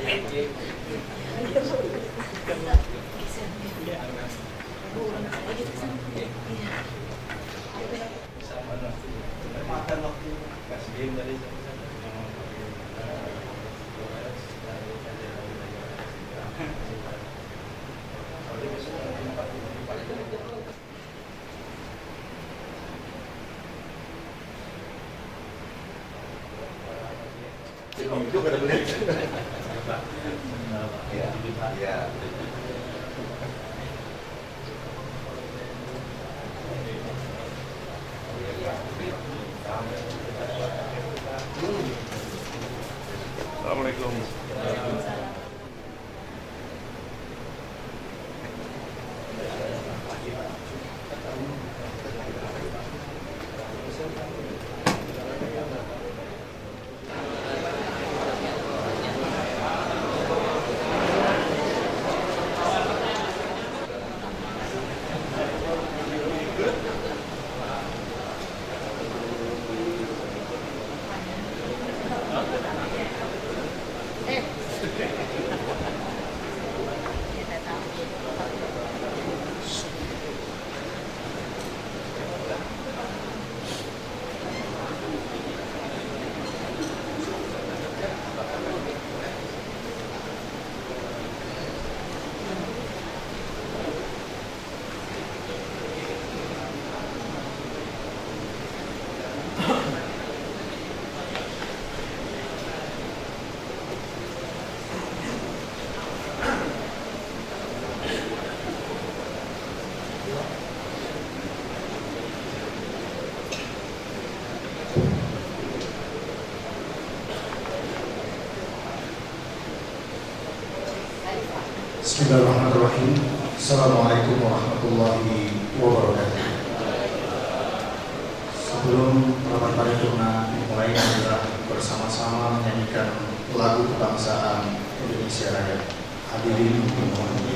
Assalamualaikum. Bismillahirrahmanirrahim. Assalamualaikum warahmatullahi wabarakatuh. Sebelum rapat paripurna dimulai, adalah bersama-sama menyanyikan lagu kebangsaan Indonesia Raya. Hadirin dimohon diri.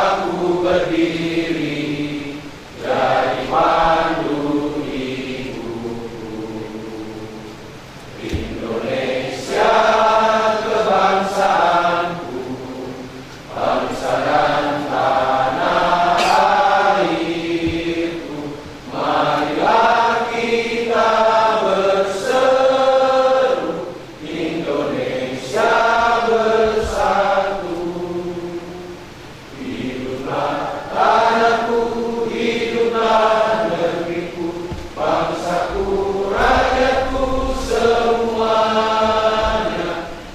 Aku berdiri dari pandu ibuku, Indonesia kebangsaanku, bangsa dan tanah airku. Marilah kita berseru, Indonesia bersatu. Hiduplah tanahku, hiduplah negeriku, bangsaku, rakyatku semuanya.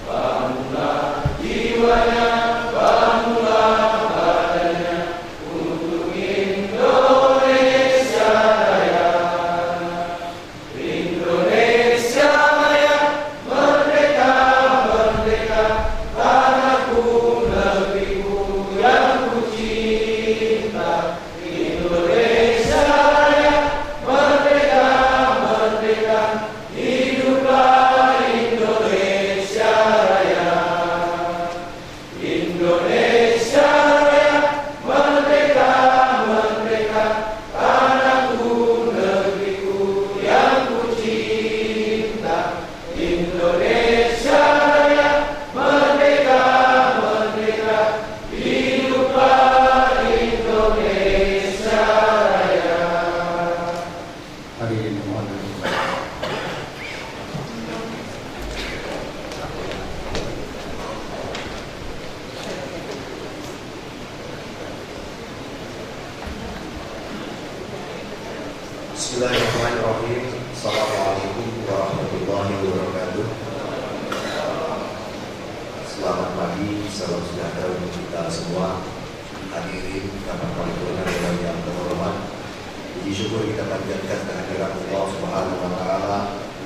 Bangunlah jiwanya, bangunlah badannya untuk Indonesia Raya. Indonesia Raya, merdeka, merdeka, tanahku, negeriku yang ku cinta. Indonesia Raya, merdeka, merdeka, hiduplah Indonesia Raya. Indonesia Raya, merdeka, merdeka, tanahku, negeriku yang ku cinta. Indonesia Raya, merdeka, merdeka, hiduplah Indonesia Raya. Hadirin dimohon diri. Bismillahirrahmanirrahim. Assalamualaikum warahmatullahi wabarakatuh. Selamat pagi, salam sejahtera untuk kita semua. Hadirin rapat paripurna yang terhormat, puji syukur kita panjatkan kehadirat Allah Subhanahu wa Ta'ala,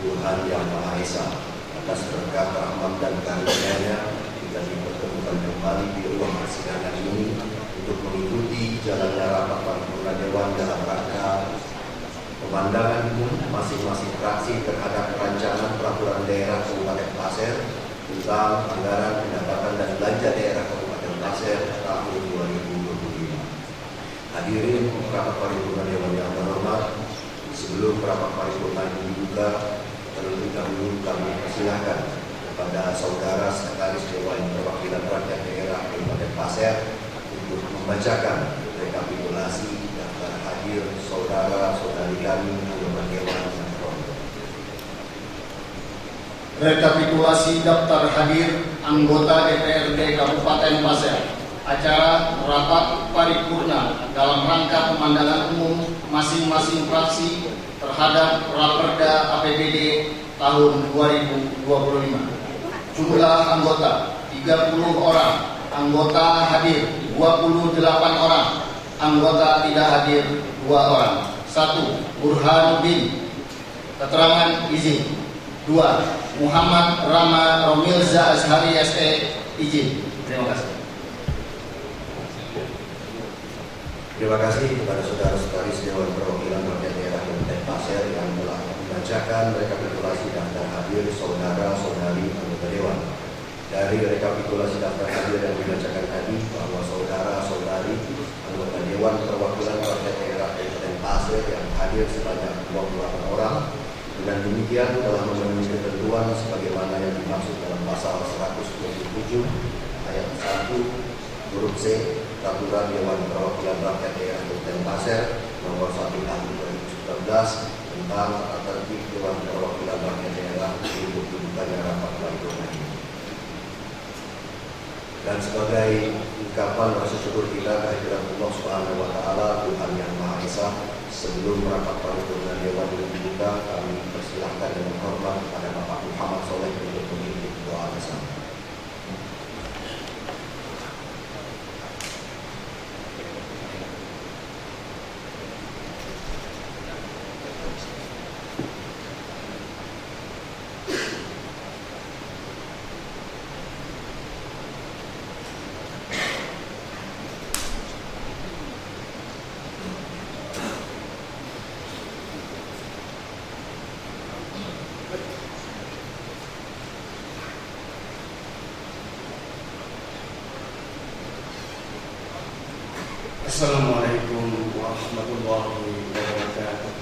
Tuhan yang Maha Esa, atas berkat rahmat dan karunia-Nya kita dipertemukan kembali di ruang persidangan ini untuk mengikuti jalannya rapat paripurna Dewan dalam rangka pemandangan masing-masing fraksi terhadap rancangan peraturan daerah Kabupaten Pasir tentang anggaran pendapatan dan belanja daerah Kabupaten Pasir tahun 2025. Hadirin rapat paripurna Dewan yang terhormat, sebelum rapat paripurna ini juga terlebih dahulu kami persilahkan kepada saudara Sekretaris Dewan Perwakilan Rakyat Daerah Kabupaten Pasir untuk membacakan rekapitulasi daftar hadir saudara-saudari kami anggota Dewan yang terhormat. Rekapitulasi daftar hadir anggota DPRD Kabupaten Pasir. Acara rapat paripurna dalam rangka pemandangan umum masing-masing fraksi terhadap Raperda APBD tahun 2025. Jumlah anggota 30 orang, anggota hadir 28 orang, anggota tidak hadir 2 orang. 1. Burhanuddin, keterangan izin. 2. Muhammad Rama Romilza Azhari SE, izin. Terima kasih. Terima kasih kepada saudara Sekretaris Dewan Perwakilan Rakyat Daerah Kabupaten Pasir yang telah membacakan rekapitulasi daftar hadir saudara-saudari anggota Dewan. Dari rekapitulasi daftar hadir yang dibacakan tadi bahwa saudara-saudari anggota Dewan Perwakilan Rakyat Daerah Kabupaten Pasir yang hadir sebanyak 28 orang. Dengan demikian telah memenuhi ketentuan sebagaimana yang dimaksud dalam pasal 127 ayat 1 huruf C Peraturan Dewan Perwakilan Rakyat Daerah Kabupaten Pasir nomor 1 tahun 2019 tentang tata tertib Dewan Perwakilan Rakyat Daerah untuk dibukanya rapat paripurna ini. Dan sebagai ungkapan rasa syukur kita kehadiran Allah Subhanahu wa taala Tuhan yang Maha Esa, sebelum rapat paripurna Dewan ini dibuka, kami persilahkan dengan hormat kepada Bapak Muhammad Soleh untuk memimpin doa bersama. Assalamualaikum warahmatullahi wabarakatuh.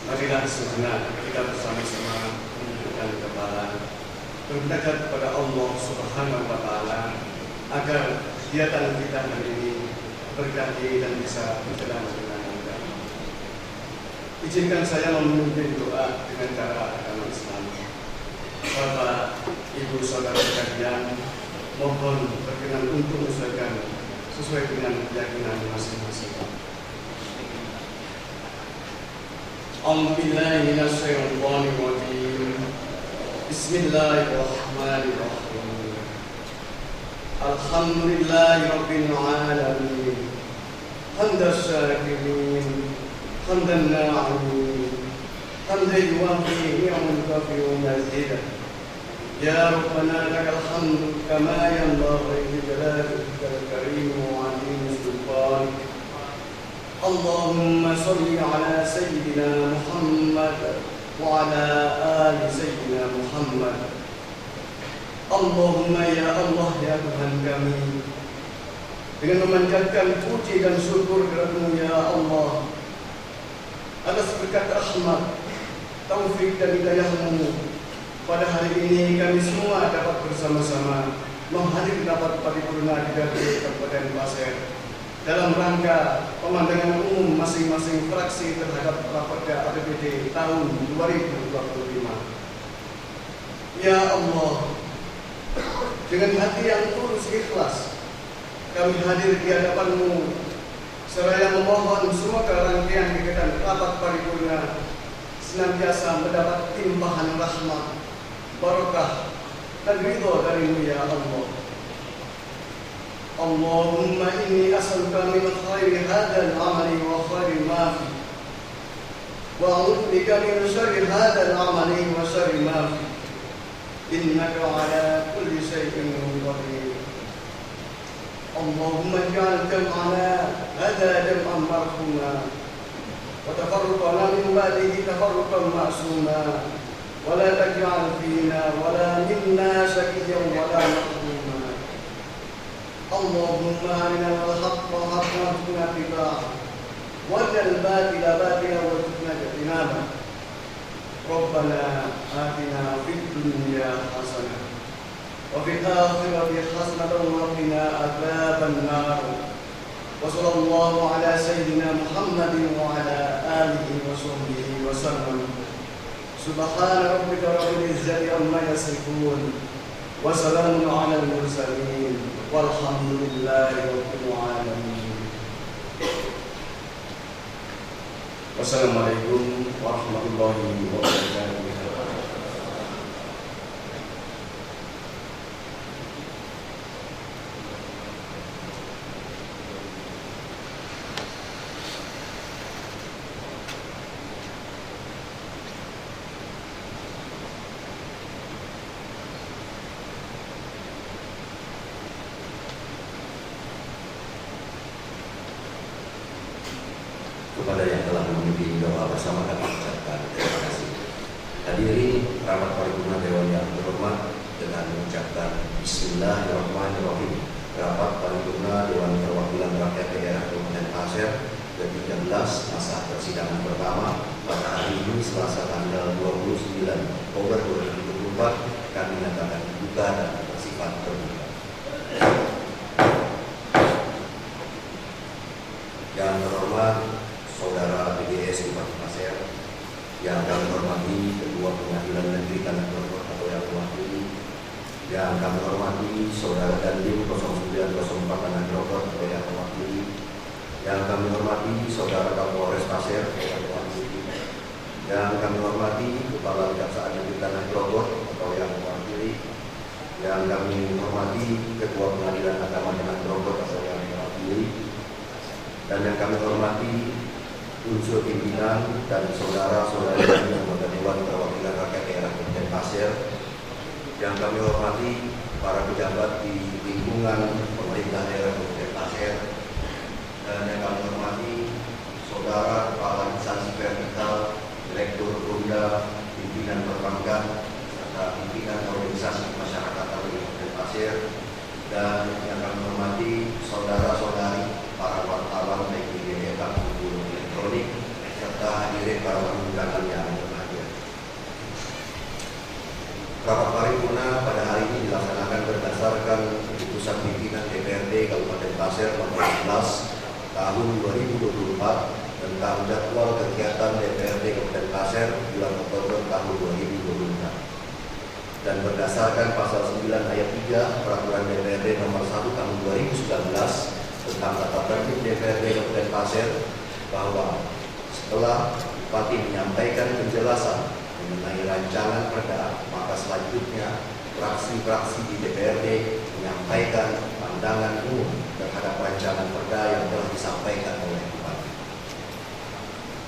Marilah sejenak kita bersama-sama menundukkan kepala, bermunajat kepada Allah Subhanahu wa taala agar kegiatan kita hari ini berkati dan bisa berjalan dengan lancar. Izinkan saya memimpin doa dengan cara agama Islam. Bapak, Ibu, saudara sekalian, mohon berkenan untuk menyesuaikan sesuai dengan keyakinan masing-masing. A'udzubillahi minasyaitonir rajim. Bismillahirrahmanirrahim. Alhamdulillahirabbil alamin. Hamdan syakirin, hamdan na'imin, hamdan yuwafi ni'mal kafiru mazidah. Ya Rabbana lakal hamdu kama yanbaghi li jalalikal karim wa 'azimi sultanik. Allahumma shalli ala sayyidina Muhammad wa ala ali sayyidina Muhammad. Allahumma ya Allah ya Tuhan kami, dengan memanjatkan puji dan syukur kepada-Mu ya Allah atas berkat rahmat, taufik dan hidayah-Mu, pada hari ini kami semua dapat bersama-sama menghadiri rapat paripurna DPRD Kabupaten Pasir dalam rangka pemandangan umum masing-masing fraksi terhadap Raperda APBD tahun 2025. Ya Allah, dengan hati yang tulus ikhlas kami hadir di hadapan-Mu seraya memohon semoga rangkaian kegiatan rapat paripurna senantiasa mendapat limpahan rahmat, barakah dan ridho dari-Mu ya Allah. Allahumma inni as'aluka min khairi hadzal amali wa khairi ma fi, wa a'udzu bika min syarri hadzal amali wa syarri ma fi, innaka ala kulli syai'in qadir. Allahumma ij'al jam'ana hadza jam'an marhuma wa tafarruqana min ba'dihi tafarruqan ma'suma. ولا تجعل فينا ولا منا شقيا ولا محروما. اللهم أرنا الحق حقا وارزقنا اتباعه واجعل الباطل باطلا وارزقنا اجتنابه. ربنا آتنا في الدنيا حسنة وفي الآخرة حسنة وقنا عذاب النار. وصلى الله على سيدنا محمد وعلى آله وصحبه وسلم. سبحان ربك رب العزة عما يصفون وسلام على المرسلين والحمد لله رب العالمين. Wassalamualaikum warahmatullahi wabarakatuh. Kepada yang telah memimpin doa bersama kami ucapkan terima kasih. Hadirin rapat paripurna Dewan yang terhormat, dengan mengucapkan Bismillahirrahmanirrahim. Rapat paripurna Dewan Perwakilan Rakyat Daerah Kabupaten Pasir ke-13 masa persidangan pertama pada hari ini Selasa tanggal 29 Oktober 2024 kami nyatakan dibuka dan bersifat terbuka. Yang terhormat Saudara PDS Bupati Pasir, yang kami hormati Ketua Pengadilan Negeri Tanah Grogol atau yang mewakili, yang kami hormati Saudara Dandim 0904 Tanah Grogol atau yang mewakili, yang kami hormati Saudara Kapolres Pasir yang mewakili, yang kami hormati Kepala Kejaksaan Negeri Tanah Grogol atau yang mewakili, yang kami hormati Ketua Pengadilan Agama Tanah Grogol atau yang mewakili, dan yang kami hormati unsur pimpinan dan saudara-saudara anggota Dewan Perwakilan Rakyat Daerah Kabupaten Pasir, yang kami hormati para pejabat di lingkungan pemerintah daerah Kabupaten Pasir, dan yang kami hormati saudara kepala instansi vertikal, direktur Ronda, pimpinan perbankan, serta pimpinan organisasi masyarakat Kabupaten Pasir, dan yang kami hormati saudara-saudari para wartawan baik di media maupun elektronik, serta hadirin para tamu undangan yang berbahagia. Rapat paripurna pada hari ini dilaksanakan berdasarkan keputusan pimpinan DPRD Kabupaten Pasir nomor 11 tahun 2024 tentang jadwal kegiatan DPRD Kabupaten Pasir bulan Oktober tahun 2024. Dan berdasarkan pasal 9 ayat 3 Peraturan DPRD nomor 1 tahun 2019 tentang tata tertib DPRD Kabupaten Pasir, bahwa setelah Bupati menyampaikan penjelasan mengenai rancangan perda, maka selanjutnya fraksi-fraksi di DPRD menyampaikan pandangan umum terhadap rancangan perda yang telah disampaikan oleh Bupati.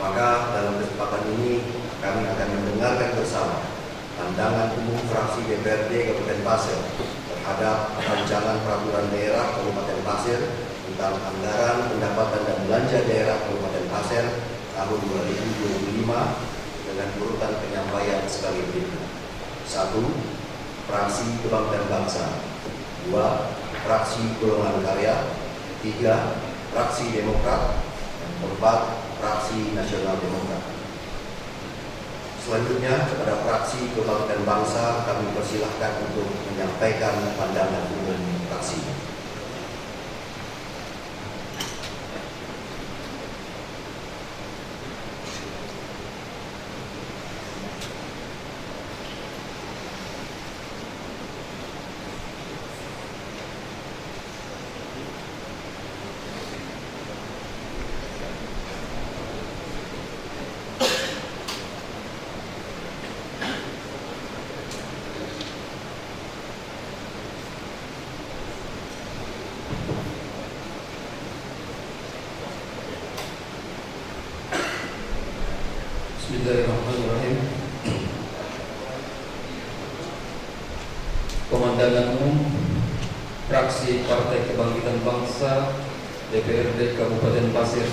Maka dalam kesempatan ini kami akan mendengarkan bersama pandangan umum fraksi DPRD Kabupaten Pasir terhadap rancangan peraturan daerah Kabupaten Pasir tentang anggaran pendapatan dan belanja daerah Kabupaten Pasir tahun 2025 dengan urutan penyampaian sebagai berikut. 1. Fraksi Kebangkitan Bangsa. 2. Fraksi Golongan Karya. 3. Fraksi Demokrat. Dan 4. Fraksi Nasional Demokrat. Selanjutnya kepada fraksi Kebangkitan Bangsa kami persilahkan untuk menyampaikan pandangan umum fraksi. Bismillahirrahmanirrahim. Komandangan Umum Fraksi Partai Kebangkitan Bangsa DPRD Kabupaten Pasir.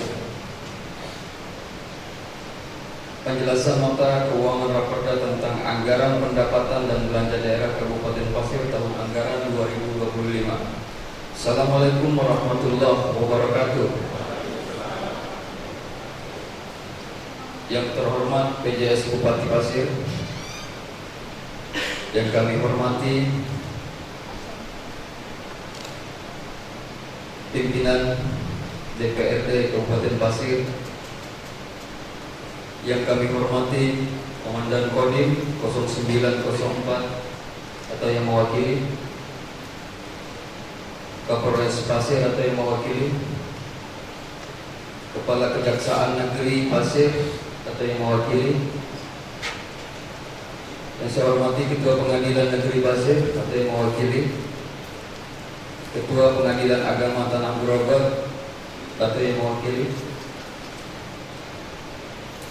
Penjelasan nota keuangan Raperda tentang anggaran pendapatan dan belanja daerah Kabupaten Pasir tahun anggaran 2025. Assalamualaikum warahmatullahi wabarakatuh. Yang terhormat PJS Bupati Pasir, yang kami hormati pimpinan DPRD Kabupaten Pasir, yang kami hormati Komandan Kodim 0904 atau yang mewakili, Kapolres Pasir atau yang mewakili, Kepala Kejaksaan Negeri Pasir atau yang mewakili, yang saya hormati Ketua Pengadilan Negeri Pasir atau yang mewakili, Ketua Pengadilan Agama Tanah Grogol atau yang mewakili,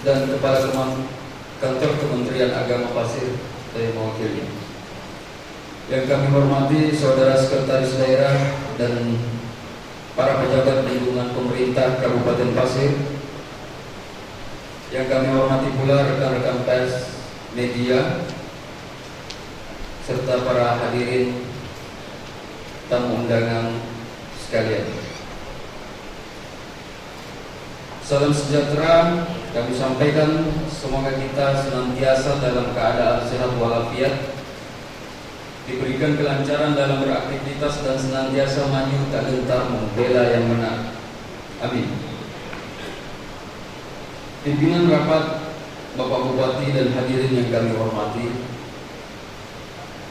dan Kepala Kantor Kementerian Agama Pasir atau yang mewakili. Yang kami hormati Saudara Sekretaris Daerah dan para pejabat lingkungan pemerintah Kabupaten Pasir, yang kami hormati pula rekan-rekan pers, media, serta para hadirin tamu undangan sekalian. Salam sejahtera kami sampaikan, semoga kita senantiasa dalam keadaan sehat walafiat, diberikan kelancaran dalam beraktivitas dan senantiasa maju tak gentar membela yang benar. Amin. Pimpinan rapat, Bapak Bupati dan hadirin yang kami hormati,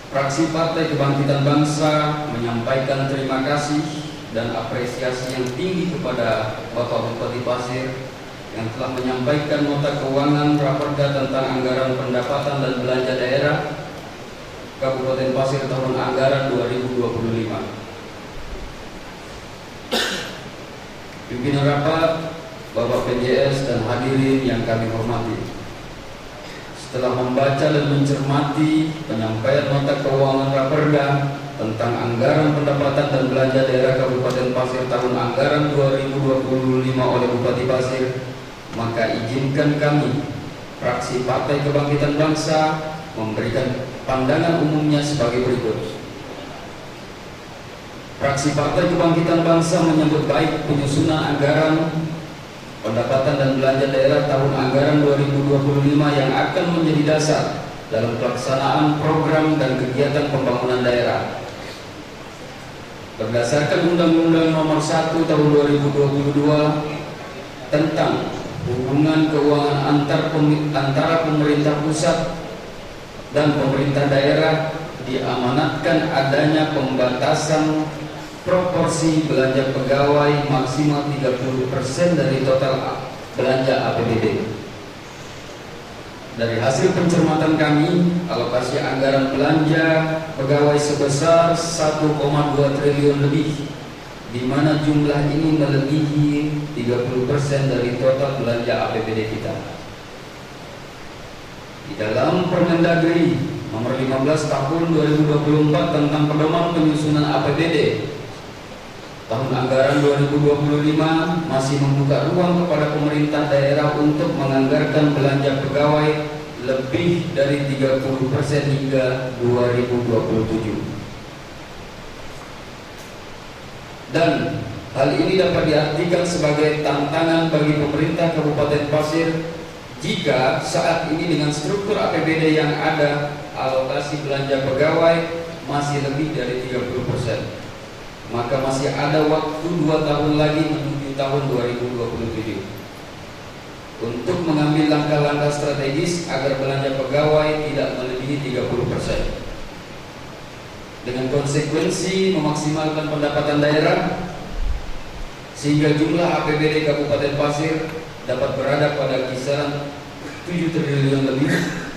fraksi Partai Kebangkitan Bangsa menyampaikan terima kasih dan apresiasi yang tinggi kepada Bapak Bupati Pasir yang telah menyampaikan nota keuangan Raperda tentang anggaran pendapatan dan belanja daerah Kabupaten Pasir tahun anggaran 2025. Pimpinan rapat, Bapak PJS dan hadirin yang kami hormati, setelah membaca dan mencermati penyampaian nota keuangan Raperda tentang anggaran pendapatan dan belanja daerah Kabupaten Pasir tahun anggaran 2025 oleh Bupati Pasir, maka izinkan kami, fraksi Partai Kebangkitan Bangsa, memberikan pandangan umumnya sebagai berikut. Fraksi Partai Kebangkitan Bangsa menyambut baik penyusunan anggaran pendapatan dan belanja daerah tahun anggaran 2025 yang akan menjadi dasar dalam pelaksanaan program dan kegiatan pembangunan daerah. Berdasarkan Undang-Undang Nomor 1 Tahun 2022 tentang hubungan keuangan antara pemerintah pusat dan pemerintah daerah, diamanatkan adanya pembatasan proporsi belanja pegawai maksimal 30% dari total belanja APBD. Dari hasil pencermatan kami, alokasi anggaran belanja pegawai sebesar 1,2 triliun lebih, di mana jumlah ini melebihi 30% dari total belanja APBD kita. Di dalam Permendagri Nomor 15 Tahun 2024 tentang pedoman penyusunan APBD tahun anggaran 2025 masih membuka ruang kepada pemerintah daerah untuk menganggarkan belanja pegawai lebih dari 30% hingga 2027. Dan hal ini dapat diartikan sebagai tantangan bagi pemerintah Kabupaten Pasir jika saat ini dengan struktur APBD yang ada, alokasi belanja pegawai masih lebih dari 30%. Maka masih ada waktu 2 tahun lagi menuju tahun 2027 untuk mengambil langkah-langkah strategis agar belanja pegawai tidak melebihi 30%. Dengan konsekuensi memaksimalkan pendapatan daerah sehingga jumlah APBD Kabupaten Pasir dapat berada pada kisaran 7 triliun lebih,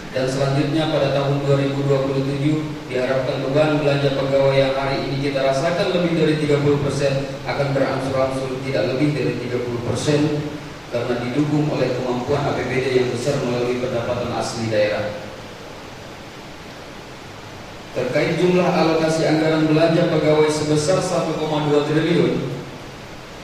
dan selanjutnya pada tahun 2027 diharapkan beban belanja pegawai yang hari ini kita rasakan lebih dari 30% akan berangsur-angsur tidak lebih dari 30% karena didukung oleh kemampuan APBD yang besar melalui pendapatan asli daerah. Terkait jumlah alokasi anggaran belanja pegawai sebesar 1,2 triliun,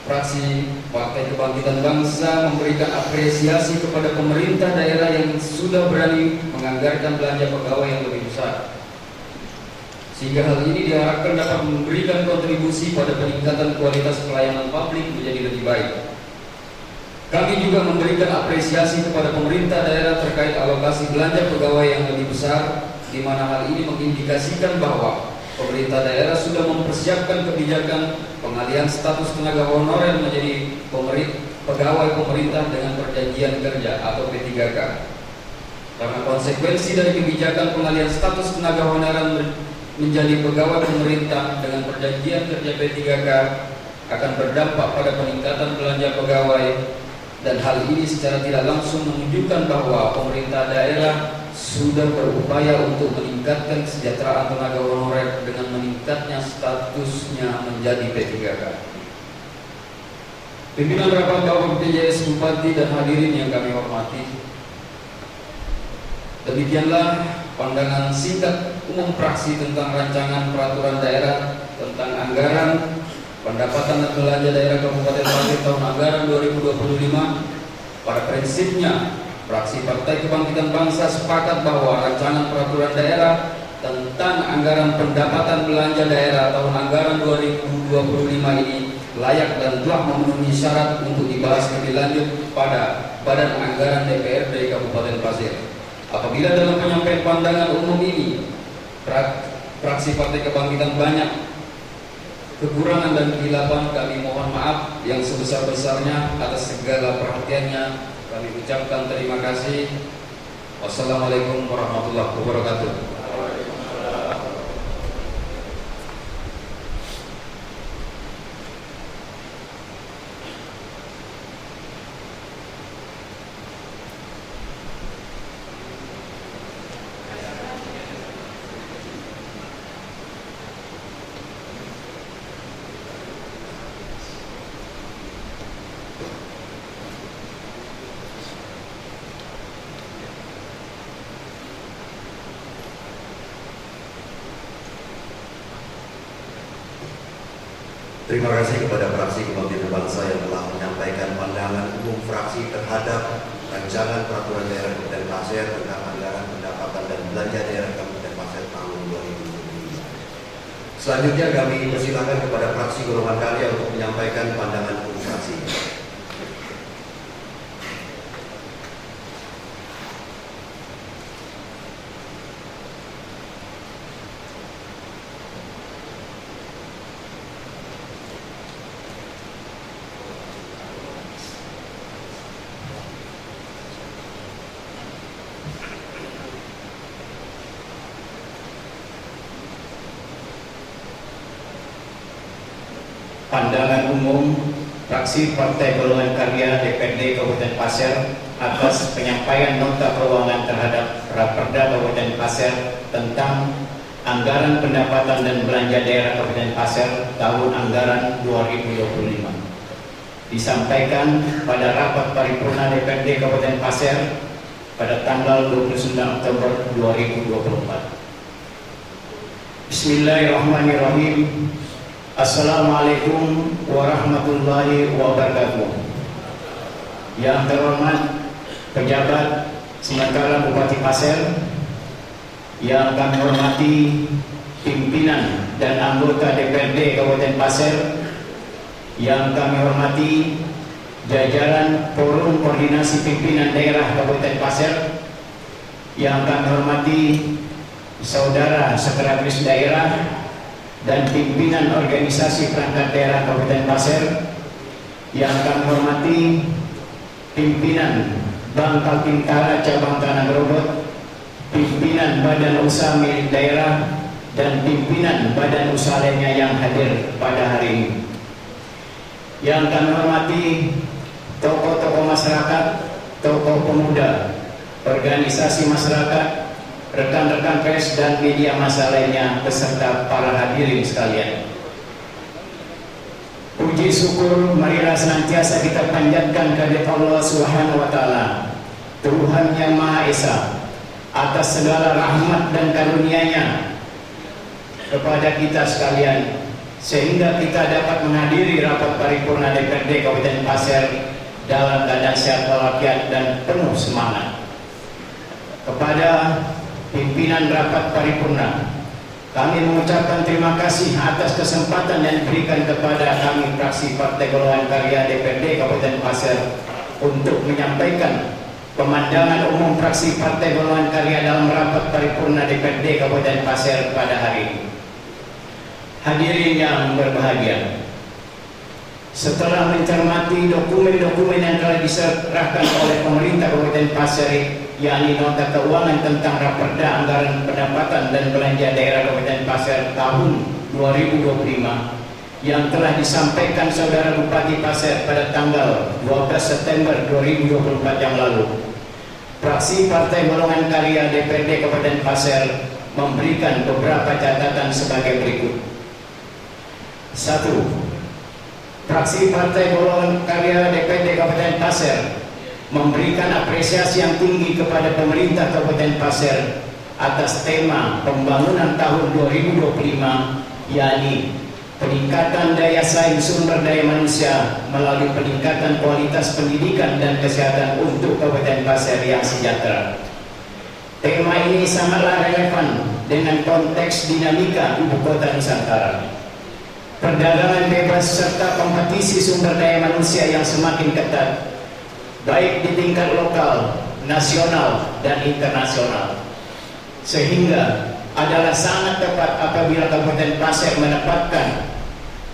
fraksi Partai Kebangkitan Bangsa memberikan apresiasi kepada pemerintah daerah yang sudah berani menganggarkan belanja pegawai yang lebih besar, sehingga hal ini diharapkan dapat memberikan kontribusi pada peningkatan kualitas pelayanan publik menjadi lebih baik. Kami juga memberikan apresiasi kepada pemerintah daerah terkait alokasi belanja pegawai yang lebih besar, di mana hal ini mengindikasikan bahwa pemerintah daerah sudah mempersiapkan kebijakan pengalihan status tenaga honorer menjadi pegawai pemerintah dengan perjanjian kerja atau P3K. Karena konsekuensi dari kebijakan pengalihan status tenaga honorer menjadi pegawai pemerintah dengan perjanjian kerja P3K akan berdampak pada peningkatan belanja pegawai, dan hal ini secara tidak langsung menunjukkan bahwa pemerintah daerah sudah berupaya untuk meningkatkan kesejahteraan tenaga honorer dengan meningkatnya statusnya menjadi P3K. Pimpinan rapat Bapak BPJS Bupati dan hadirin yang kami hormati, demikianlah pandangan singkat umum fraksi tentang rancangan peraturan daerah tentang anggaran pendapatan dan belanja daerah Kabupaten Pasir tahun anggaran 2025. Pada prinsipnya, fraksi Partai Kebangkitan Bangsa sepakat bahwa rancangan peraturan daerah tentang anggaran pendapatan belanja daerah tahun anggaran 2025 ini layak dan telah memenuhi syarat untuk dibahas lebih lanjut pada Badan Anggaran DPRD Kabupaten Pasir. Apabila dalam penyampaian pandangan umum ini fraksi Partai Kebangkitan banyak kekurangan dan kehilapan, kami mohon maaf yang sebesar-besarnya atas segala perhatiannya. Kami ucapkan terima kasih. Wassalamualaikum warahmatullahi wabarakatuh. Terima kasih kepada fraksi Kebangkitan Bangsa yang telah menyampaikan pandangan umum fraksi terhadap rancangan peraturan daerah Kabupaten Pasir tentang anggaran pendapatan dan belanja daerah Kabupaten Pasir tahun 2025. Selanjutnya kami persilakan kepada fraksi golongan karya untuk menyampaikan pandangan umum fraksi. Pandangan umum fraksi Partai Golongan Karya DPRD Kabupaten Pasir atas penyampaian nota keuangan terhadap Raperda Kabupaten Pasir tentang anggaran pendapatan dan belanja daerah Kabupaten Pasir tahun anggaran 2025. Disampaikan pada rapat paripurna DPRD Kabupaten Pasir pada tanggal 29 Oktober 2024. Bismillahirrahmanirrahim. Assalamualaikum warahmatullahi wabarakatuh. Yang terhormat pejabat sementara Bupati Pasir, yang kami hormati pimpinan dan anggota DPRD Kabupaten Pasir, yang kami hormati jajaran Forum Koordinasi Pimpinan Daerah Kabupaten Pasir, yang kami hormati saudara sekretaris daerah dan pimpinan organisasi perangkat daerah Kabupaten Pasir, yang kami hormati pimpinan Bank Kaltara Cabang Tanah Grobot, pimpinan Badan Usaha Milik Daerah, dan pimpinan Badan Usaha lainnya yang hadir pada hari ini. Yang kami hormati tokoh-tokoh masyarakat, tokoh pemuda, organisasi masyarakat, rekan-rekan pers dan media massa lainnya, beserta para hadirin sekalian. Puji syukur marilah senantiasa kita panjatkan kehadirat Allah Subhanahu wa taala, Tuhan yang Maha Esa, atas segala rahmat dan karunia-Nya kepada kita sekalian, sehingga kita dapat menghadiri rapat paripurna DPRD Kabupaten Pasir dalam keadaan sehat walafiat dan penuh semangat. Kepada pimpinan rapat paripurna, kami mengucapkan terima kasih atas kesempatan yang diberikan kepada kami fraksi Partai Golongan Karya DPRD Kabupaten Pasir untuk menyampaikan pemandangan umum fraksi Partai Golongan Karya dalam rapat paripurna DPRD Kabupaten Pasir pada hari ini. Hadirin yang berbahagia, setelah mencermati dokumen-dokumen yang telah diserahkan oleh pemerintah Kabupaten Pasir, yakni nota keuangan tentang Raperda Anggaran Pendapatan dan Belanja Daerah Kabupaten Pasir tahun 2025 yang telah disampaikan Saudara Bupati Pasir pada tanggal 12 September 2024 yang lalu, fraksi Partai Golongan Karya DPRD Kabupaten Pasir memberikan beberapa catatan sebagai berikut. 1. Fraksi Partai Golongan Karya DPRD Kabupaten Pasir memberikan apresiasi yang tinggi kepada pemerintah Kabupaten Pasir atas tema pembangunan tahun 2025, yakni peningkatan daya saing sumber daya manusia melalui peningkatan kualitas pendidikan dan kesehatan untuk Kabupaten Pasir yang sejahtera. Tema ini sangatlah relevan dengan konteks dinamika ibu kota Nusantara, perdagangan bebas serta kompetisi sumber daya manusia yang semakin ketat, baik di tingkat lokal, nasional, dan internasional. Sehingga adalah sangat tepat apabila Kabupaten Pasir menempatkan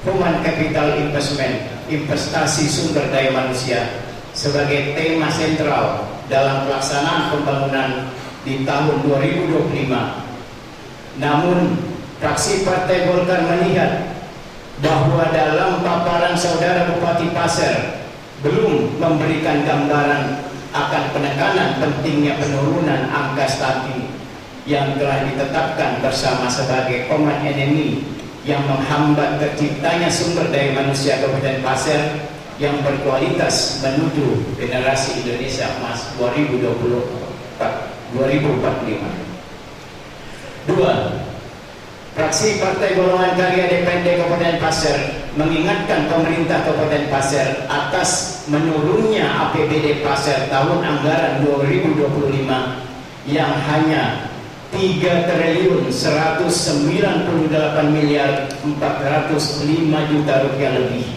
Human Capital Investment, investasi sumber daya manusia, sebagai tema sentral dalam pelaksanaan pembangunan di tahun 2025. Namun, fraksi Partai Golkar melihat bahwa dalam paparan Saudara Bupati Pasir belum memberikan gambaran akan penekanan pentingnya penurunan angka stunting yang telah ditetapkan bersama sebagai common enemy yang menghambat terciptanya sumber daya manusia Kabupaten Pasir yang berkualitas menuju generasi Indonesia Emas 2045. 2. Fraksi Partai Golongan Karya DPRD Kabupaten Pasir mengingatkan pemerintah Kabupaten Pasir atas menurunnya APBD Pasir tahun anggaran 2025 yang hanya 3.198.405 juta rupiah lebih.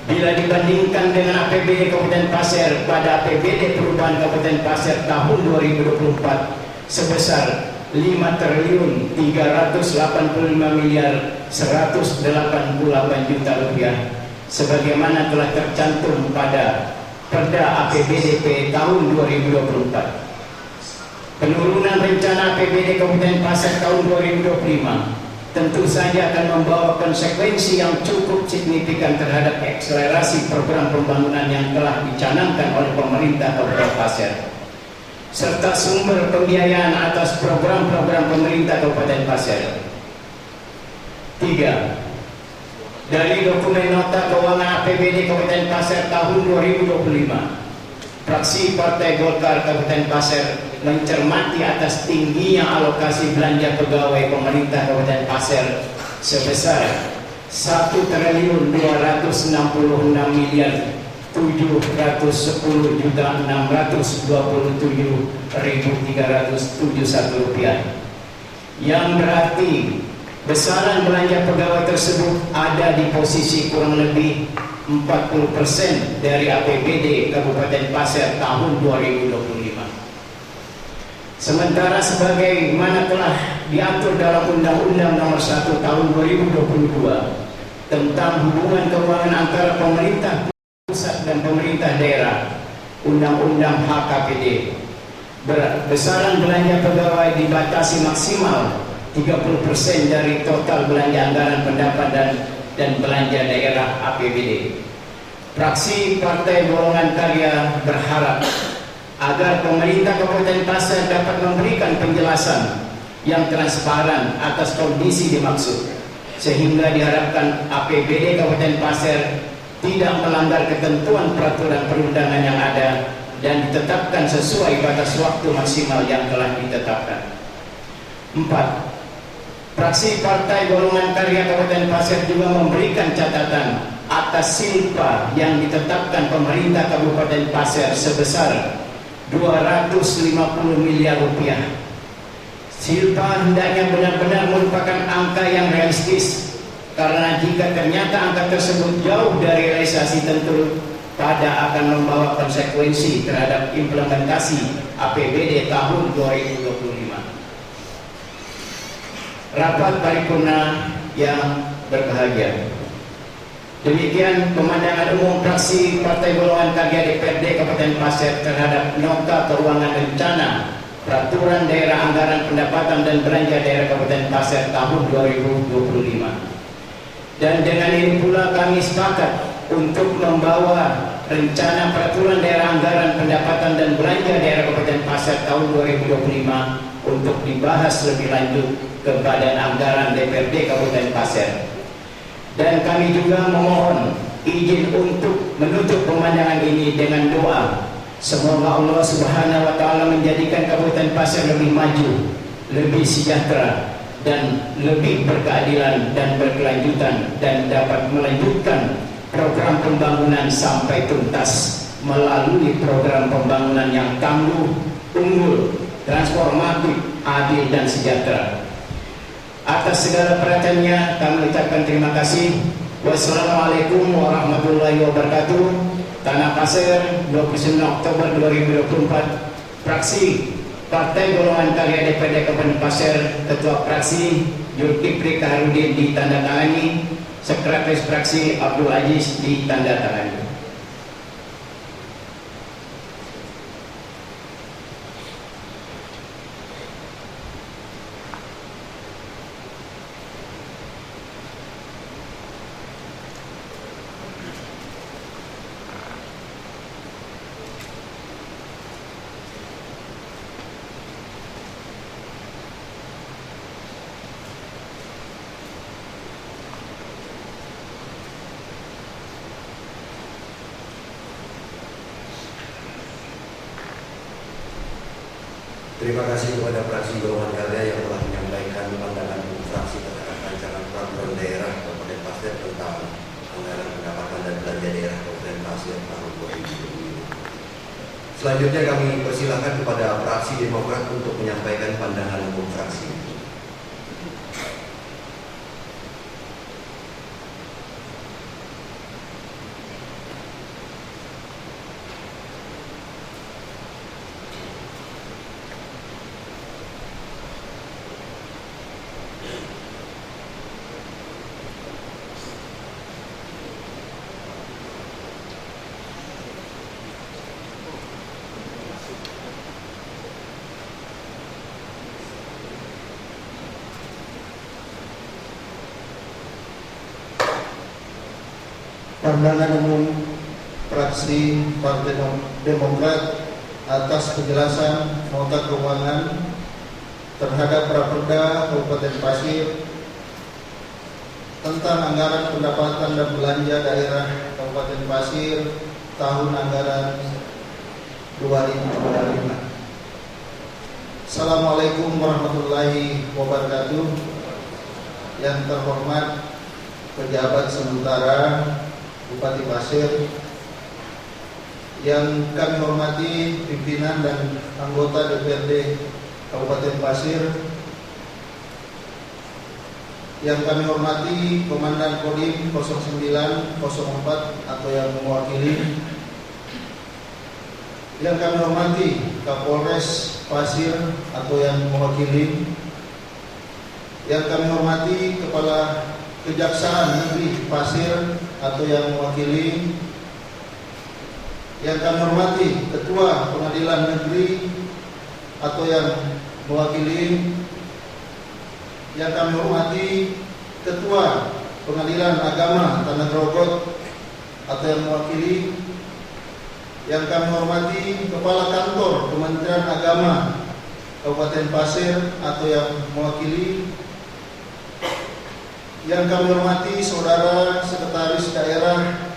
Bila dibandingkan dengan APBD Kabupaten Pasir pada APBD Perubahan Kabupaten Pasir tahun 2024 sebesar 5.385.188 juta rupiah, sebagaimana telah tercantum pada Perda APBDP tahun 2024. Penurunan rencana APBD Kabupaten Pasir tahun 2025 tentu saja akan membawa konsekuensi yang cukup signifikan terhadap akselerasi program pembangunan yang telah dicanangkan oleh pemerintah Kabupaten Pasir, serta sumber pembiayaan atas program-program pemerintah Kabupaten Pasir. 3. Dari dokumen nota keuangan APBD Kabupaten Pasir tahun 2025, fraksi Partai Golkar Kabupaten Pasir mencermati atas tingginya alokasi belanja pegawai pemerintah Kabupaten Pasir sebesar 1.710.627.371 rupiah, yang berarti besaran belanja pegawai tersebut ada di posisi kurang lebih 40% dari APBD Kabupaten Pasir tahun 2025. Sementara sebagaimana telah diatur dalam Undang-Undang Nomor 1 Tahun 2022 tentang hubungan keuangan antara pemerintah pusat dan pemerintah daerah, Undang-Undang HKPD, besaran belanja pegawai dibatasi maksimal 30% dari total belanja anggaran pendapatan dan belanja daerah APBD. Fraksi Partai Golongan Karya berharap agar pemerintah Kabupaten Pasir dapat memberikan penjelasan yang transparan atas kondisi dimaksud, sehingga diharapkan APBD Kabupaten Pasir tidak melanggar ketentuan peraturan perundangan yang ada dan ditetapkan sesuai batas waktu maksimal yang telah ditetapkan. 4. Fraksi Partai Golongan Karya Kabupaten Pasir juga memberikan catatan atas silpa yang ditetapkan pemerintah Kabupaten Pasir sebesar 250 miliar rupiah. Silpa hendaknya benar-benar merupakan angka yang realistis, karena jika ternyata angka tersebut jauh dari realisasi, tentu pada akan membawa konsekuensi terhadap implementasi APBD tahun 2025. Rapat paripurna yang berbahagia, demikian pemandangan umum fraksi Partai Golongan Karya DPRD Kabupaten Pasir terhadap nota keuangan rencana Peraturan Daerah Anggaran Pendapatan dan Belanja Daerah Kabupaten Pasir tahun 2025. Dan dengan ini pula kami sepakat untuk membawa rencana Peraturan Daerah Anggaran Pendapatan dan Belanja Daerah Kabupaten Pasir tahun 2025 untuk dibahas lebih lanjut ke Badan Anggaran DPRD Kabupaten Pasir. Dan kami juga memohon izin untuk menutup pemandangan ini dengan doa. Semoga Allah Subhanahu wa taala menjadikan Kabupaten Pasir lebih maju, lebih sejahtera dan lebih berkeadilan dan berkelanjutan, dan dapat melanjutkan program pembangunan sampai tuntas melalui program pembangunan yang tangguh, unggul, transformatif, adil dan sejahtera. Atas segala perhatiannya kami ucapkan terima kasih. Wassalamualaikum warahmatullahi wabarakatuh. Tanah Pasir, 29 Oktober 2024. Fraksi Partai Golongan Karya DPRD Kabupaten Pasir, Ketua Fraksi Zulkifli Kaharudin ditandatangani, Sekretaris Fraksi Abdul Aziz ditandatangani. Terima kasih kepada fraksi Golongan Karya yang telah menyampaikan pandangan fraksi terhadap rancangan peraturan daerah Kabupaten Pasir tentang anggaran pendapatan dan belanja daerah Kabupaten Pasir tahun 2025. Selanjutnya kami persilahkan kepada fraksi Demokrat untuk menyampaikan pandangan umum fraksi. Pandangan umum fraksi Partai Demokrat atas penjelasan nota keuangan terhadap Raperda Kabupaten Pasir tentang anggaran pendapatan dan belanja daerah Kabupaten Pasir tahun anggaran 2025. Assalamualaikum warahmatullahi wabarakatuh. Yang terhormat pejabat sementara Bupati Pasir, yang kami hormati pimpinan dan anggota DPRD Kabupaten Pasir, yang kami hormati Komandan Kodim 0904 atau yang mewakili, yang kami hormati Kapolres Pasir atau yang mewakili, yang kami hormati Kepala Kejaksaan Negeri Pasir atau yang mewakili, yang kami hormati Ketua Pengadilan Negeri atau yang mewakili, yang kami hormati Ketua Pengadilan Agama Tanah Grogot atau yang mewakili, yang kami hormati Kepala Kantor Kementerian Agama Kabupaten Pasir atau yang mewakili, yang kami hormati saudara sekretaris daerah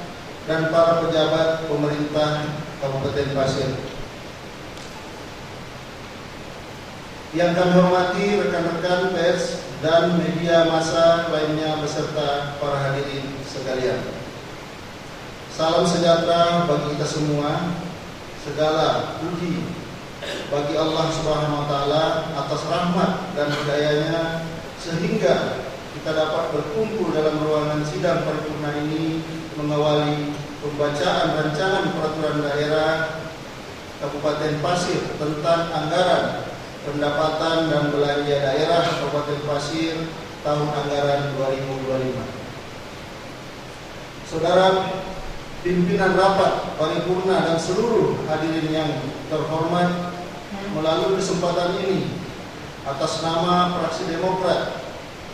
dan para pejabat pemerintah Kabupaten Pasir, yang kami hormati rekan-rekan pers dan media massa lainnya beserta para hadirin sekalian. Salam sejahtera bagi kita semua. Segala puji bagi Allah Subhanahu wa taala atas rahmat dan hidayahnya sehingga kita dapat berkumpul dalam ruangan sidang paripurna ini mengawali pembacaan rancangan peraturan daerah Kabupaten Pasir tentang anggaran pendapatan dan belanja daerah Kabupaten Pasir tahun anggaran 2025. Saudara pimpinan rapat paripurna dan seluruh hadirin yang terhormat, melalui kesempatan ini atas nama Fraksi Demokrat,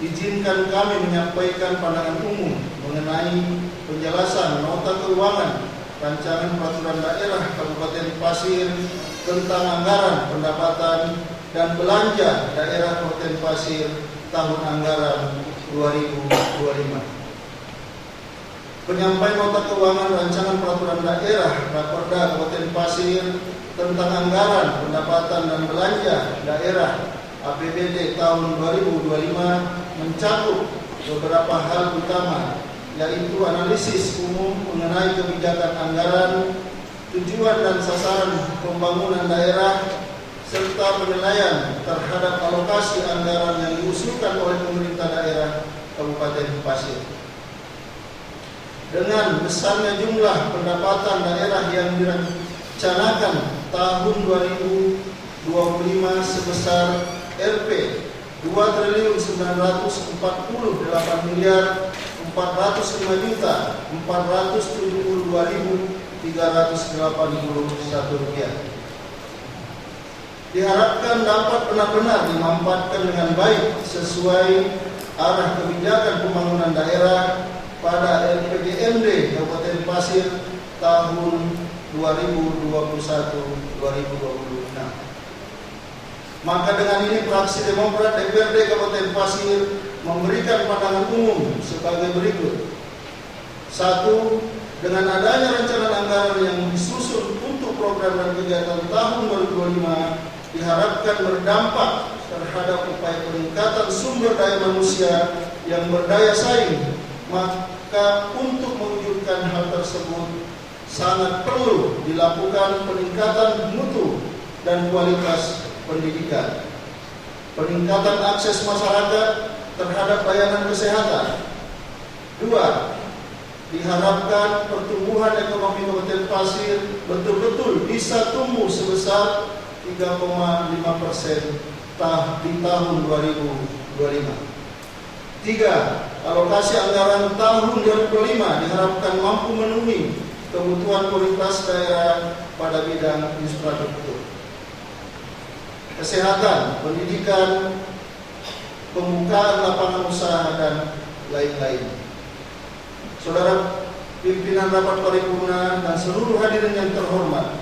izinkan kami menyampaikan pandangan umum mengenai penjelasan nota keuangan rancangan peraturan daerah Kabupaten Pasir tentang anggaran pendapatan dan belanja daerah Kabupaten Pasir tahun anggaran 2025. Penyampaian nota keuangan rancangan peraturan daerah Raperda Kabupaten Pasir tentang anggaran pendapatan dan belanja daerah APBD tahun 2025 mencakup beberapa hal utama, yaitu analisis umum mengenai kebijakan anggaran, tujuan dan sasaran pembangunan daerah, serta penilaian terhadap alokasi anggaran yang diusulkan oleh pemerintah daerah Kabupaten Pasir. Dengan besarnya jumlah pendapatan daerah yang direncanakan tahun 2025 sebesar Rp 2.405.472.381 diharapkan dapat benar-benar dimanfaatkan dengan baik sesuai arah kebijakan pembangunan daerah pada RPJMD Kabupaten Pasir tahun 2021-2026. Maka dengan ini Fraksi Demokrat DPRD Kabupaten Pasir memberikan pandangan umum sebagai berikut. 1. Dengan adanya rancangan anggaran yang disusun untuk program dan kegiatan tahun 2025 diharapkan berdampak terhadap upaya peningkatan sumber daya manusia yang berdaya saing. Maka untuk mewujudkan hal tersebut sangat perlu dilakukan peningkatan mutu dan kualitas pendidikan, peningkatan akses masyarakat terhadap layanan kesehatan. 2. Diharapkan pertumbuhan ekonomi Kabupaten Pasir betul-betul bisa tumbuh sebesar 3,5% di tahun 2025. 3. Alokasi anggaran tahun 2025 diharapkan mampu memenuhi kebutuhan prioritas daerah pada bidang infrastruktur, kesehatan, pendidikan, pembukaan lapangan usaha, dan lain-lain. Saudara pimpinan rapat paripurna dan seluruh hadirin yang terhormat,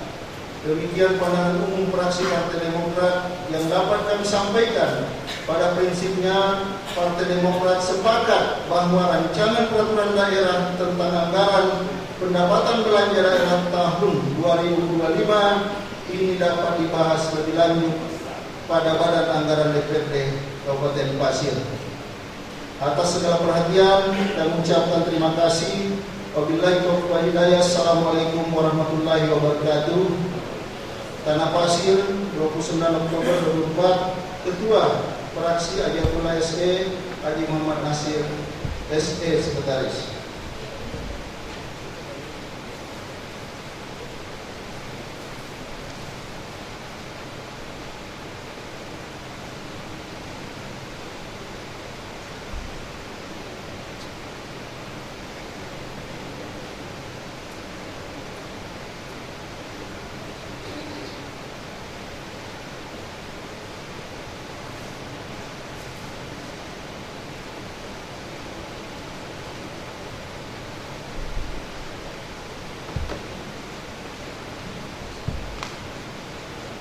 demikian pandangan umum Fraksi Partai Demokrat yang dapat kami sampaikan. Pada prinsipnya, Partai Demokrat sepakat bahwa rancangan peraturan daerah tentang anggaran pendapatan belanja daerah tahun 2025 ini dapat dibahas lebih lanjut pada Badan Anggaran DPRD Kabupaten Pasir. Atas segala perhatian dan mengucapkan terima kasih. Wabillahi taufiq wal hidayah. Assalamualaikum warahmatullahi wabarakatuh. Tanah Pasir, 29 Oktober 2024. Ketua Fraksi Haji Abdullah SE, Haji Muhammad Nasir SE, Sekretaris.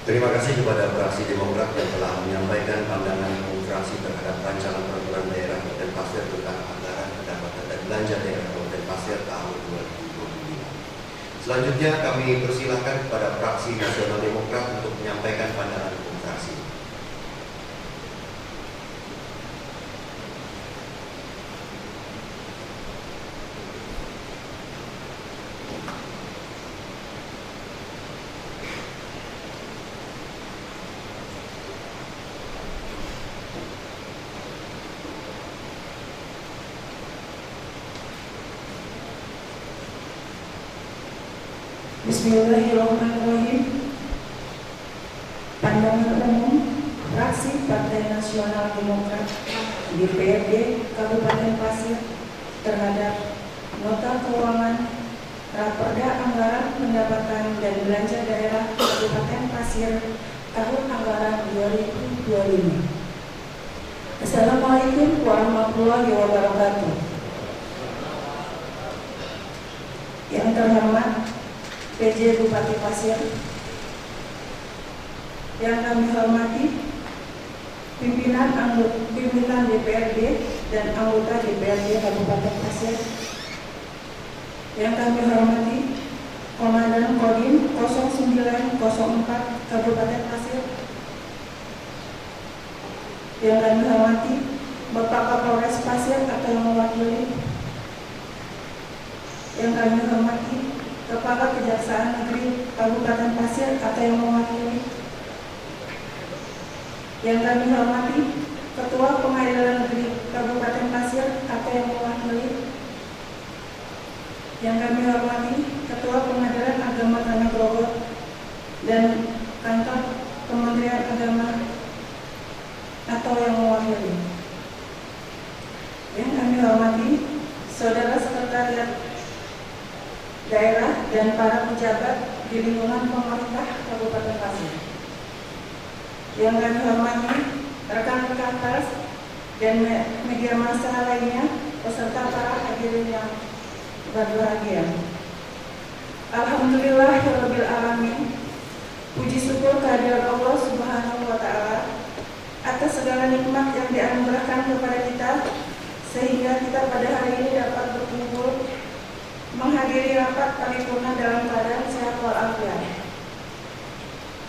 Terima kasih kepada Fraksi Demokrat yang telah menyampaikan pandangan fraksi terhadap rancangan peraturan daerah Kabupaten Pasir tentang anggaran pendapatan dan belanja daerah Kabupaten Pasir tahun 2025. Selanjutnya kami persilahkan kepada Fraksi Nasional Demokrat untuk menyampaikan pandangan fraksi. Bismillahirrahmanirrahim. Pandangan umum fraksi Partai Nasional Demokrat DPRD Kabupaten Pasir terhadap nota keuangan Raperda Anggaran Pendapatan dan Belanja Daerah Kabupaten Pasir tahun anggaran 2025. Assalamualaikum warahmatullahi wabarakatuh. Yang terhormat PJ Bupati Pasir, yang kami hormati pimpinan DPRD dan anggota DPRD Kabupaten Pasir, yang kami hormati Komandan Kodim 0904 Kabupaten Pasir, yang kami hormati Bapak Kapolres Pasir atau yang mewakili, yang kami hormati Kepala Kejaksaan Negeri Kabupaten Pasir atau yang mewakili, yang kami hormati Ketua Pengadilan Negeri Kabupaten Pasir atau yang mewakili, yang kami hormati Ketua Pengadilan Agama Tanah Grogol dan Kantor Kementerian Agama atau yang mewakili, yang kami hormati Saudara Sekretariat Daerah dan para pejabat di lingkungan pemerintah Kabupaten Pasir, yang kami hormati rekan-rekan pers dan media massa lainnya beserta para hadirin yang berbahagia. Alhamdulillahirabbil alamin. Puji syukur kehadirat Allah Subhanahu wa taala atas segala nikmat yang dianugerahkan kepada kita sehingga kita pada hari ini dapat berkumpul menghadiri rapat paripurna dalam keadaan sehat walafiat.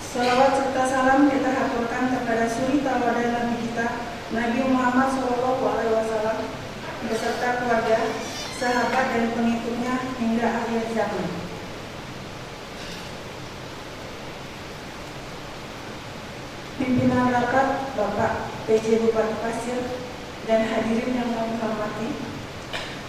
Salawat serta salam kita haturkan kepada suri tauladan Nabi kita Nabi Muhammad SAW beserta keluarga, sahabat dan pengikutnya hingga akhir zaman. Pimpinan rapat Bapak PJ Bupati Pasir dan hadirin yang kami hormati,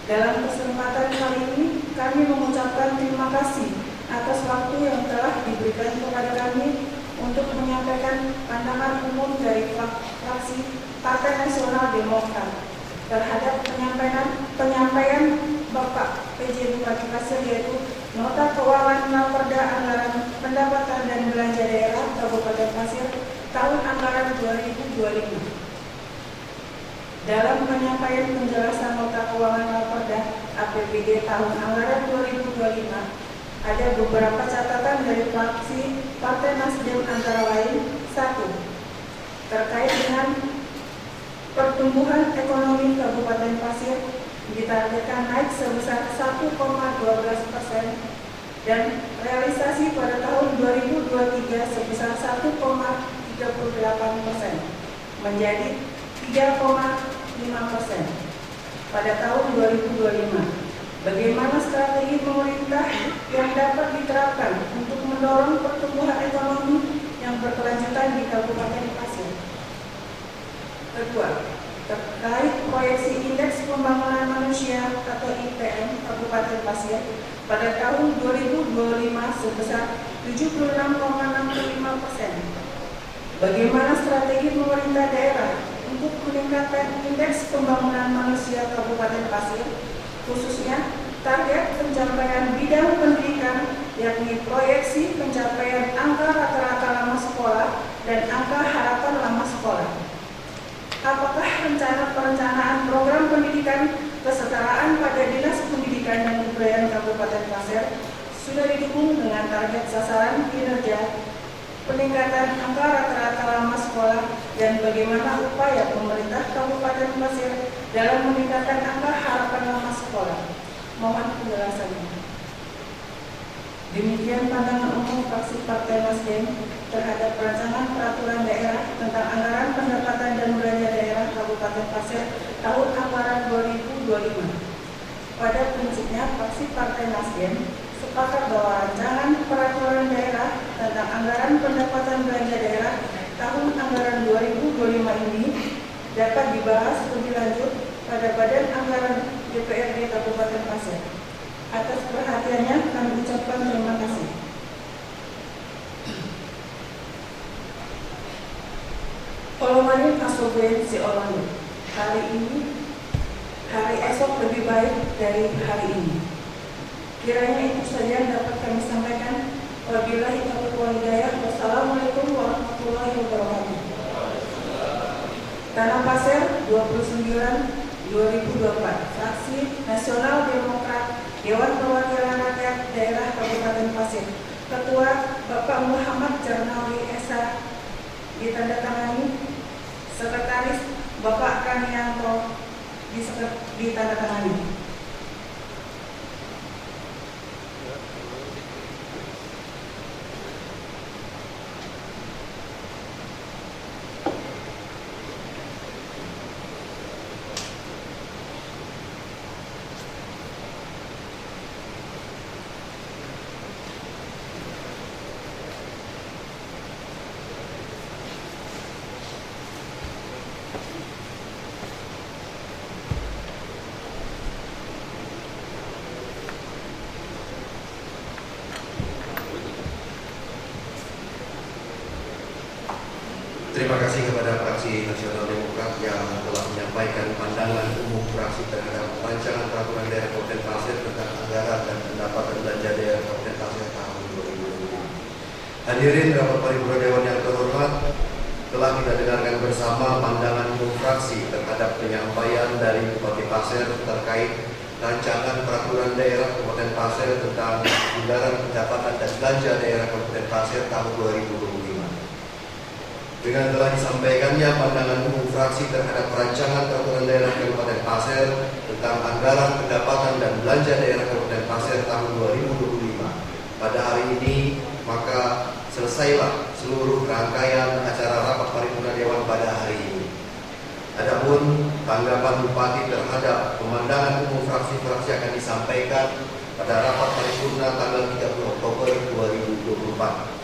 dalam kesempatan kali ini kami mengucapkan terima kasih atas waktu yang telah diberikan kepada kami untuk menyampaikan pandangan umum dari fraksi Partai Nasional Demokrat terhadap penyampaian Bapak PJ Bupati Pasir, yaitu nota keuangan Raperda Anggaran Pendapatan dan Belanja Daerah Kabupaten Pasir tahun anggaran 2025. Dalam penyampaian penjelasan nota keuangan Raperda APBD tahun anggaran 2025, ada beberapa catatan dari fraksi Partai Nasdem antara lain: 1. Terkait dengan pertumbuhan ekonomi Kabupaten Pasir ditargetkan naik sebesar 1,12% dan realisasi pada tahun 2023 sebesar 1,38% menjadi 3,5% pada tahun 2025. Bagaimana strategi pemerintah yang dapat diterapkan untuk mendorong pertumbuhan ekonomi yang berkelanjutan di Kabupaten Pasir? Kedua, terkait proyeksi Indeks Pembangunan Manusia atau IPM Kabupaten Pasir pada tahun 2025 sebesar 76,65%. Bagaimana strategi pemerintah daerah untuk meningkatkan Indeks Pembangunan Manusia Kabupaten Pasir, khususnya target pencapaian bidang pendidikan, yakni proyeksi pencapaian angka rata-rata lama sekolah dan angka harapan lama sekolah? Apakah perencanaan program pendidikan kesetaraan pada Dinas Pendidikan dan Kebudayaan Kabupaten Pasir sudah didukung dengan target sasaran kinerja peningkatan angka rata-rata lama sekolah, dan bagaimana upaya pemerintah Kabupaten Pasir dalam meningkatkan angka harapan lama sekolah? Mohon penjelasannya. Demikian pandangan umum fraksi Partai Nasdem terhadap rancangan peraturan daerah tentang anggaran pendapatan dan belanja daerah Kabupaten Pasir tahun anggaran 2025. Pada prinsipnya, fraksi Partai Nasdem sepakat bahwa rancangan peraturan daerah tentang anggaran pendapatan belanja daerah tahun anggaran 2025 ini dapat dibahas lebih lanjut pada Badan Anggaran DPRD Kabupaten Pasir. Atas perhatiannya kami ucapkan terima kasih. Olomanin asoben si Olanu. Hari esok lebih baik dari hari ini. Kiranya itu saja yang dapat kami sampaikan. Wabillahi taufiq wal hidayah. Wassalamualaikum warahmatullahi wabarakatuh. Tanah Pasir 29/2024. Fraksi Nasional Demokrat Dewan Perwakilan Rakyat Daerah Kabupaten Pasir. Ketua Bapak Muhammad Jarnawi Esa ditandatangani. Sekretaris Bapak Kanianto ditandatangani. Terima kasih kepada Fraksi Nasional Demokrat yang telah menyampaikan pandangan umum fraksi terhadap rancangan peraturan daerah Kabupaten Pasir tentang anggaran dan pendapatan belanja daerah Kabupaten Pasir tahun 2020. Hadirin rapat paripurna Dewan yang terhormat, telah kita dengarkan bersama pandangan umum fraksi terhadap penyampaian dari Bupati Pasir terkait rancangan peraturan daerah Kabupaten Pasir tentang anggaran pendapatan dan belanja daerah Kabupaten Pasir tahun 2025. Dengan telah disampaikannya pandangan umum fraksi terhadap rancangan peraturan daerah Kabupaten Pasir tentang anggaran pendapatan dan belanja daerah Kabupaten Pasir tahun 2025 pada hari ini, maka selesailah seluruh rangkaian acara rapat paripurna Dewan pada hari ini. Adapun tanggapan Bupati terhadap pemandangan umum fraksi-fraksi akan disampaikan pada rapat paripurna tanggal 30 Oktober 2024.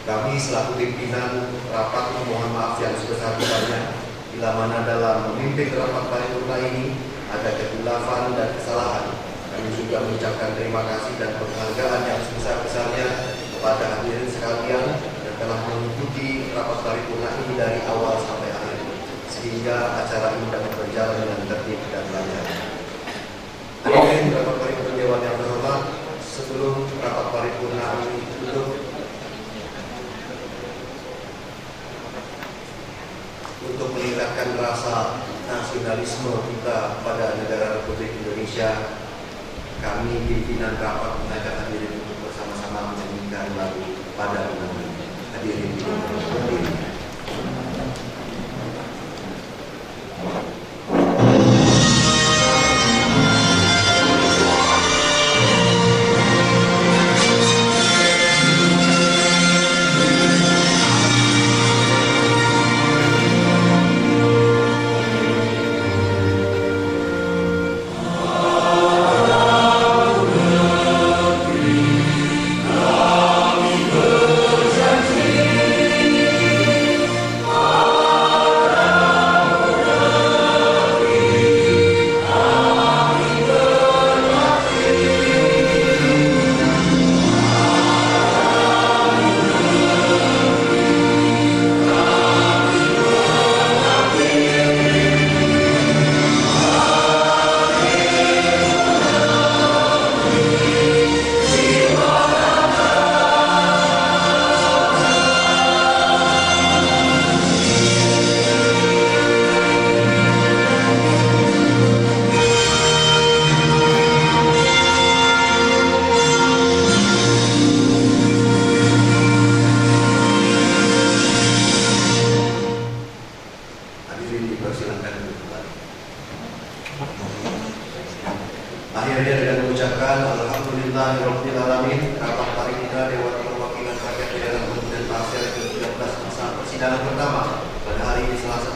Kami selaku pimpinan rapat memohon maaf yang sebesar-besarnya bila mana dalam memimpin rapat paripurna ini ada kekhilafan dan kesalahan. Kami juga mengucapkan terima kasih dan penghargaan yang sebesar-besarnya kepada hadirin sekalian yang telah mengikuti rapat paripurna ini dari awal sampai akhir, sehingga acara ini dapat berjalan dengan tertib dan lancar. Hadirin rapat paripurna Dewan yang terhormat, sebelum rapat paripurna ini ditutup, untuk meningkatkan rasa nasionalisme kita pada negara Republik Indonesia, kami pimpinan rapat mengajak hadirin untuk bersama-sama menyanyikan lagu Pada Undang-Undang. Hadirin berdiri. Akhirnya dengan mengucapkan Alhamdulillahirabbil alamin, rapat paripurna Dewan Perwakilan Rakyat Daerah Kabupaten Pasir ke-13 masa persidangan pertama pada hari ini Selasa